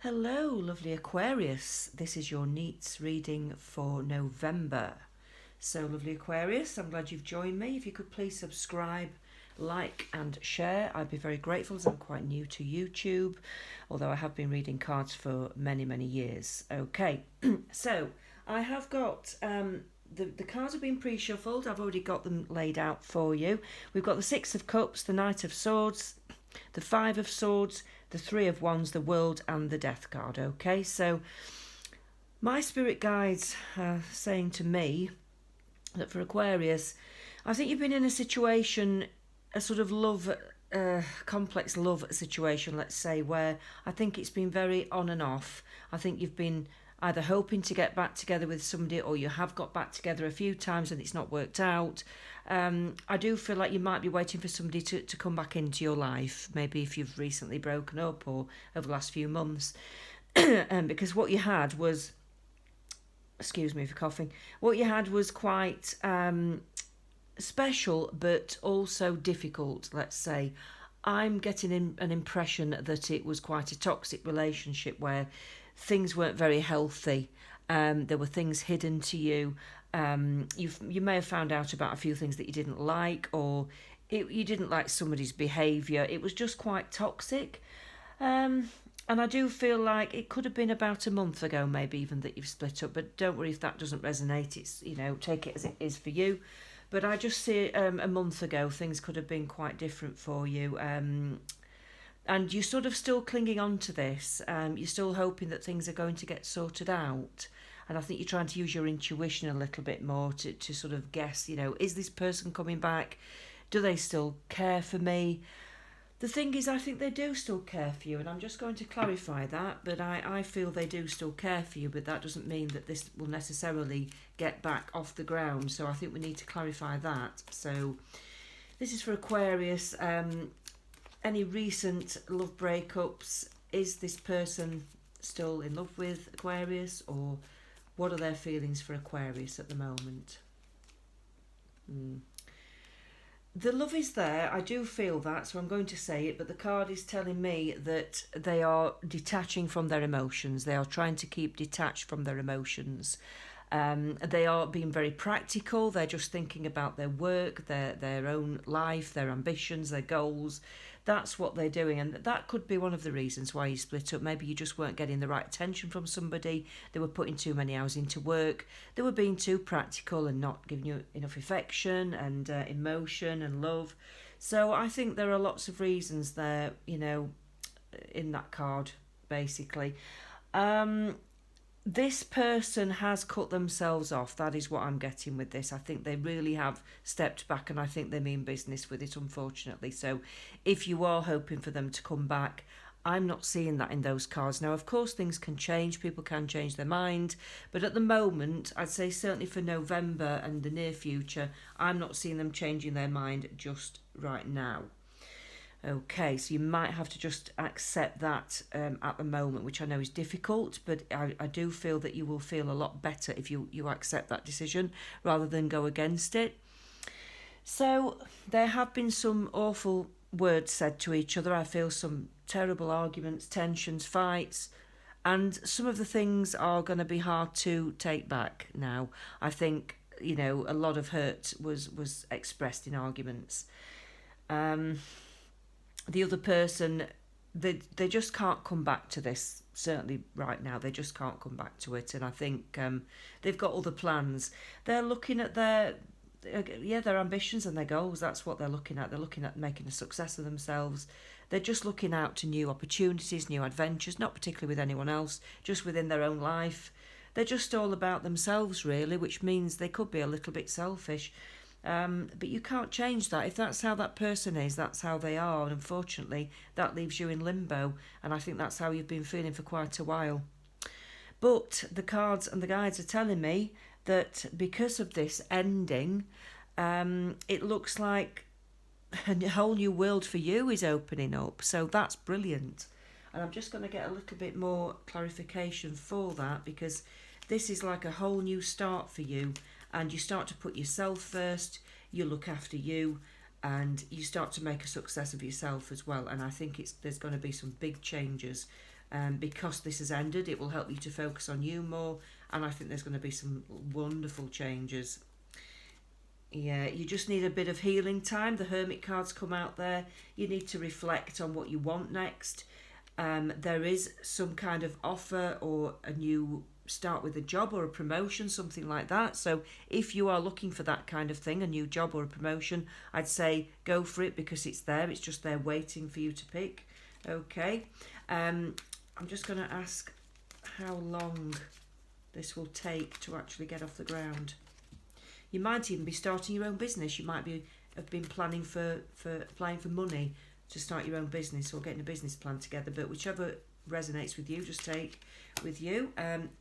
Hello, lovely Aquarius. This is your Neats reading for November. So, lovely Aquarius, I'm glad you've joined me. If you could please subscribe, like, and share, I'd be very grateful as I'm quite new to YouTube, although I have been reading cards for many, many years. Okay, so I have got the cards have been pre-shuffled. I've already got them laid out for you. We've got the Six of Cups, the Knight of Swords, the Five of Swords, the Three of Wands, the World, and the Death card. Okay, so my spirit guides are saying to me that for Aquarius, I think you've been in a situation, a sort of complex love situation, let's say, where I think it's been very on and off. I think you've been either hoping to get back together with somebody, or you have got back together a few times and it's not worked out. I do feel like you might be waiting for somebody to come back into your life, maybe if you've recently broken up or over the last few months. Because what you had was, excuse me for coughing, what you had was quite special but also difficult, let's say. I'm getting an impression that it was quite a toxic relationship where things weren't very healthy. There were things hidden to you. You may have found out about a few things that you didn't like, or you didn't like somebody's behaviour. It was just quite toxic. And I do feel like it could have been about a month ago, maybe even, that you've split up. But don't worry if that doesn't resonate. It's, take it as it is for you. But I just see a month ago things could have been quite different for you. And you're sort of still clinging on to this. You're still hoping that things are going to get sorted out. And I think you're trying to use your intuition a little bit more to sort of guess, is this person coming back? Do they still care for me? The thing is, I think they do still care for you, and I'm just going to clarify that, but I feel they do still care for you, but that doesn't mean that this will necessarily get back off the ground, so I think we need to clarify that. So this is for Aquarius. Any recent love breakups? Is this person still in love with Aquarius, or what are their feelings for Aquarius at the moment? The love is there, I do feel that, so I'm going to say it, but the card is telling me that they are detaching from their emotions. They are trying to keep detached from their emotions. They are being very practical. They're just thinking about their work, their own life, their ambitions, their goals. That's what they're doing, and that could be one of the reasons why you split up. Maybe you just weren't getting the right attention from somebody. They were putting too many hours into work. They were being too practical and not giving you enough affection and emotion and love. So I think there are lots of reasons there, in that card, basically. This person has cut themselves off. That is what I'm getting with this. I think they really have stepped back, and I think they mean business with it, unfortunately. So if you are hoping for them to come back, I'm not seeing that in those cards. Now, of course, things can change. People can change their mind. But at the moment, I'd say certainly for November and the near future, I'm not seeing them changing their mind just right now. Okay, so you might have to just accept that at the moment, which I know is difficult, but I do feel that you will feel a lot better if you accept that decision rather than go against it. So there have been some awful words said to each other. I feel some terrible arguments, tensions, fights, and some of the things are going to be hard to take back now. I think, a lot of hurt was expressed in arguments. The other person, they just can't come back to this, certainly right now. They just can't come back to it, and I think they've got other plans. They're looking at their ambitions and their goals. That's what they're looking at. They're looking at making a success of themselves. They're just looking out to new opportunities, new adventures, not particularly with anyone else, just within their own life. They're just all about themselves, really, which means they could be a little bit selfish. But you can't change that. If that's how that person is, that's how they are. And unfortunately, that leaves you in limbo. And I think that's how you've been feeling for quite a while. But the cards and the guides are telling me that because of this ending, it looks like a whole new world for you is opening up. So that's brilliant. And I'm just going to get a little bit more clarification for that, because this is like a whole new start for you. And you start to put yourself first, you look after you, and you start to make a success of yourself as well. And I think there's going to be some big changes Because this has ended, it will help you to focus on you more, and I think there's going to be some wonderful changes. Yeah, you just need a bit of healing time. The Hermit cards come out there. You need to reflect on what you want next. There is some kind of offer or a new start with a job or a promotion, something like that. So if you are looking for that kind of thing, a new job or a promotion, I'd say go for it, because it's there. It's just there waiting for you to pick. Okay. I'm just going to ask how long this will take to actually get off the ground. You might even be starting your own business. You might have been planning for applying for money to start your own business, or getting a business plan together. But whichever resonates with you, just take with you.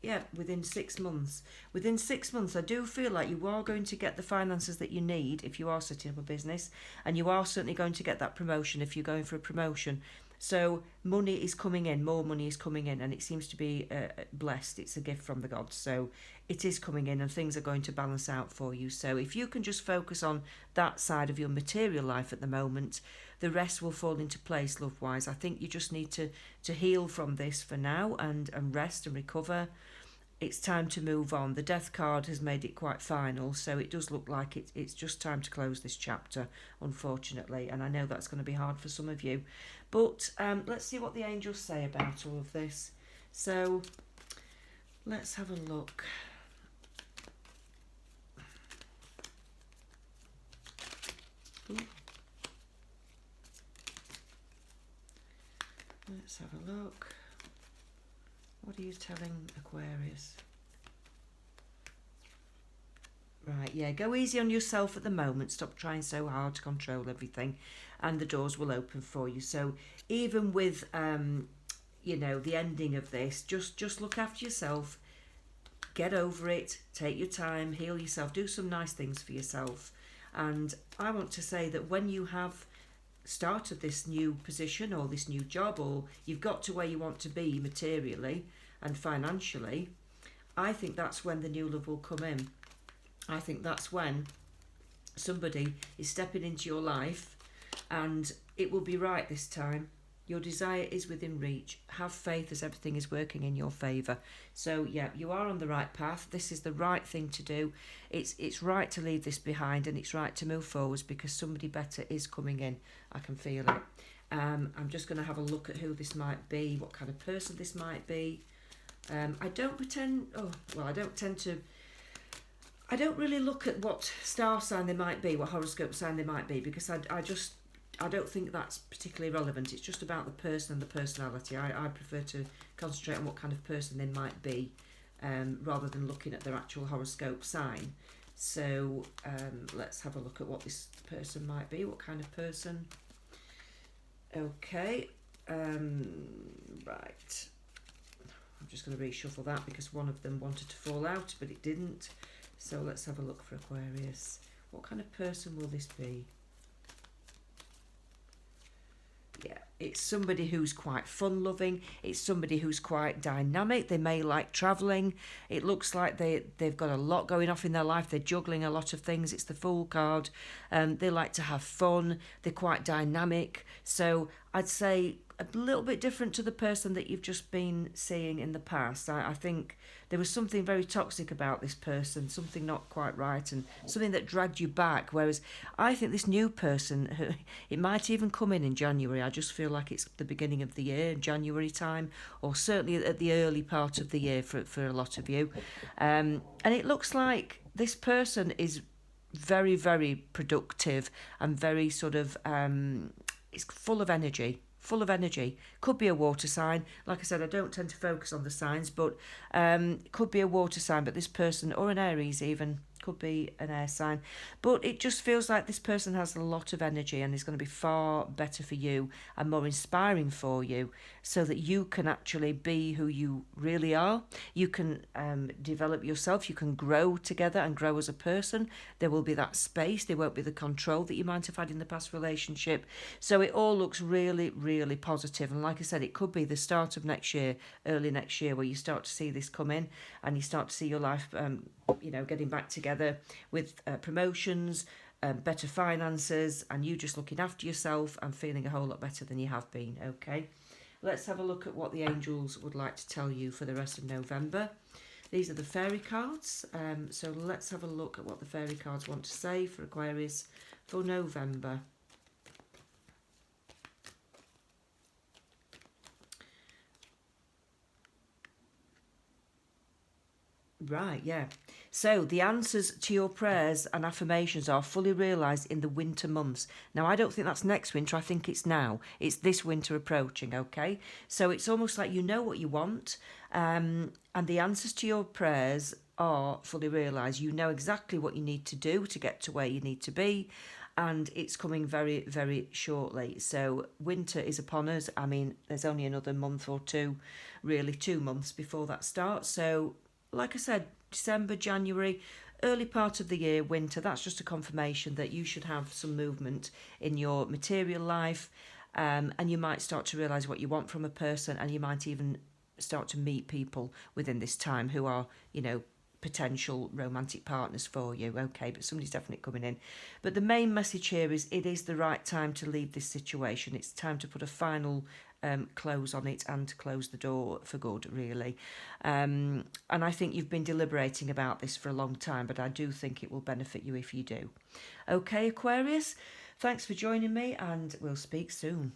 Yeah, within 6 months. Within 6 months, I do feel like you are going to get the finances that you need if you are setting up a business, and you are certainly going to get that promotion if you're going for a promotion. So money is coming in, more money is coming in, and it seems to be blessed. It's a gift from the gods. So it is coming in, and things are going to balance out for you. So if you can just focus on that side of your material life at the moment, the rest will fall into place love-wise. I think you just need to heal from this for now, and rest and recover. It's time to move on. The death card has made it quite final, so it does look like it's just time to close this chapter, unfortunately, and I know that's going to be hard for some of you. But let's see what the angels say about all of this. So let's have a look. Ooh. Let's have a look. What are you telling Aquarius? Right, yeah, go easy on yourself at the moment. Stop trying so hard to control everything, and the doors will open for you. So even with, the ending of this, just look after yourself. Get over it. Take your time. Heal yourself. Do some nice things for yourself. And I want to say that when you have started this new position or this new job, or you've got to where you want to be materially and financially, I think that's when the new love will come in. I think that's when somebody is stepping into your life, and it will be right this time. Your desire is within reach. Have faith as everything is working in your favour. So yeah, you are on the right path. This is the right thing to do. It's right to leave this behind, and it's right to move forwards, because somebody better is coming in. I can feel it. I'm just going to have a look at who this might be, what kind of person this might be. I don't really look at what star sign they might be, what horoscope sign they might be, because I don't think that's particularly relevant. It's just about the person and the personality. I prefer to concentrate on what kind of person they might be, rather than looking at their actual horoscope sign. So let's have a look at what this person might be, what kind of person. Okay, right. I'm just going to reshuffle that, because one of them wanted to fall out, but it didn't. So let's have a look for Aquarius. What kind of person will this be? Yeah, it's somebody who's quite fun-loving. It's somebody who's quite dynamic. They may like travelling. It looks like they've got a lot going off in their life. They're juggling a lot of things. It's the Fool card. They like to have fun. They're quite dynamic. So I'd say a little bit different to the person that you've just been seeing in the past. I think there was something very toxic about this person, something not quite right, and something that dragged you back. Whereas I think this new person, it might even come in January. I just feel like it's the beginning of the year, January time, or certainly at the early part of the year for a lot of you. And it looks like this person is very, very productive and very sort of, it's full of energy. Full of energy. Could be a water sign. Like I said, I don't tend to focus on the signs, but could be a water sign, but this person, or an Aries even, could be an air sign. But it just feels like this person has a lot of energy and is going to be far better for you and more inspiring for you, so that you can actually be who you really are. You can develop yourself. You can grow together and grow as a person. There will be that space. There won't be the control that you might have had in the past relationship. So it all looks really, really positive. And like I said, it could be the start of next year, early next year, where you start to see this come in and you start to see your life, getting back together with promotions, better finances, and you just looking after yourself and feeling a whole lot better than you have been. Okay. let's have a look at what the angels would like to tell you for the rest of November. These are the fairy cards, so let's have a look at what the fairy cards want to say for Aquarius for November. Right, yeah. So the answers to your prayers and affirmations are fully realised in the winter months. Now, I don't think that's next winter. I think it's now. It's this winter approaching, okay? So it's almost like you know what you want, and the answers to your prayers are fully realised. You know exactly what you need to do to get to where you need to be, and it's coming very, very shortly. So winter is upon us. I mean, there's only another month or two, really 2 months before that starts. So like I said, December, January, early part of the year, winter, that's just a confirmation that you should have some movement in your material life, and you might start to realise what you want from a person, and you might even start to meet people within this time who are, you know, potential romantic partners for you. Okay, but somebody's definitely coming in. But the main message here is it is the right time to leave this situation. It's time to put a final close on it and to close the door for good, really. And I think you've been deliberating about this for a long time, but I do think it will benefit you if you do. Okay, Aquarius, thanks for joining me, and we'll speak soon.